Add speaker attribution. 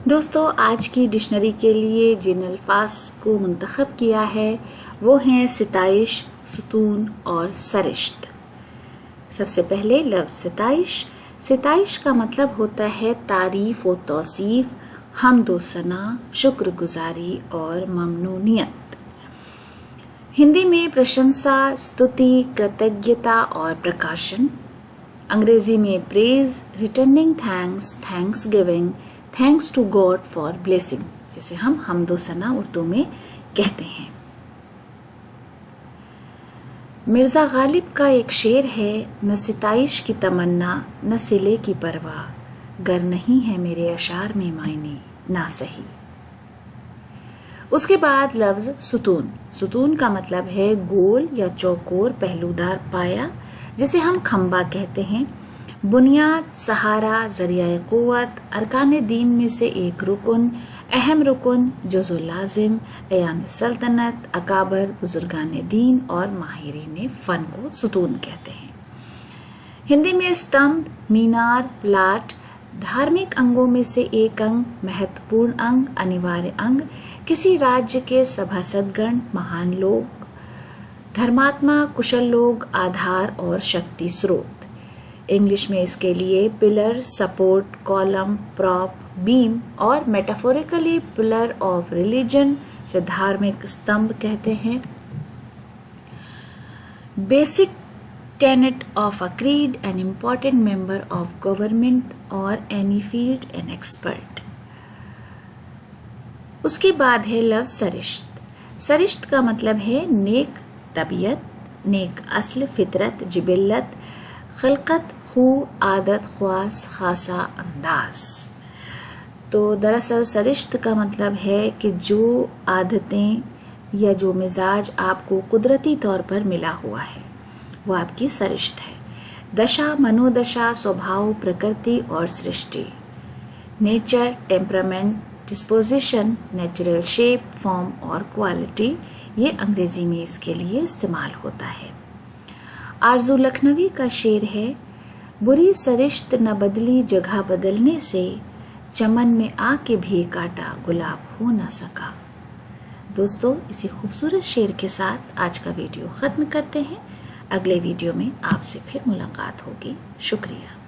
Speaker 1: दोस्तों, आज की डिक्शनरी के लिए जिन अल्फाज को मुंतखब किया है वो हैं सिताइश, सुतून और सरिश्त। सबसे पहले लफ्ज सिताइश। सिताइश का मतलब होता है तारीफ व तौसीफ, हम्द व सना, शुक्रगुजारी और ममनूनियत। हिंदी में प्रशंसा, स्तुति, कृतज्ञता और प्रकाशन। अंग्रेजी में praise, returning thanks, thanks giving, thanks to God for blessing, जिसे हम हम्दो सना उर्दू में कहते हैं। मिर्जा गालिब का एक शेर है, न सिताइश की तमन्ना न सिले की परवाह, गर नहीं है मेरे अशार में मायने ना सही। उसके बाद लफ्ज सुतून। सुतून का मतलब है गोल या चौकोर पहलूदार पाया, जिसे हम खंबा कहते हैं। बुनियाद, सहारा, जरिया कुव्वत, अरकान दीन में से एक रुकन, अहम रुकन, जुज़ो लाजिम, अयाम सल्तनत, अकाबर, बुजुर्गान दीन और माहिरीन फन को सुतून कहते हैं। हिंदी में स्तंभ, मीनार, प्लाट धार्मिक अंगों में से एक अंग, महत्वपूर्ण अंग, अनिवार्य अंग, किसी राज्य के सभासदगण, महान लोग, धर्मात्मा, कुशल लोग, आधार और शक्ति स्रोत। इंग्लिश में इसके लिए pillar, support, column, prop, beam और मेटाफोरिकली पिलर ऑफ रिलीजन से धार्मिक स्तंभ कहते हैं। Basic tenet of a creed, an important member of government or any field, an expert। उसके बाद है लफ्ज सरिश्त। सरिश्त का मतलब है नेक तबीयत, नेक अस्ल, फितरत, जिबिल्लत, खलकत, खू, आदत, ख्वास, खासा, अंदाज। तो दरअसल सरिश्त का मतलब है कि जो आदतें या जो मिजाज आपको कुदरती तौर पर मिला हुआ है वो आपकी सरिश्त है। दशा, मनोदशा, स्वभाव, प्रकृति और सृष्टि। Nature, temperament, disposition, natural shape, form और क्वालिटी, ये अंग्रेजी में इसके लिए इस्तेमाल होता है। आरजू लखनवी का शेर है, बुरी सरिश्त न बदली जगह बदलने से, चमन में आके भी काटा गुलाब हो न सका। दोस्तों, इसी खूबसूरत शेर के साथ आज का वीडियो खत्म करते हैं। अगले वीडियो में आपसे फिर मुलाकात होगी। शुक्रिया।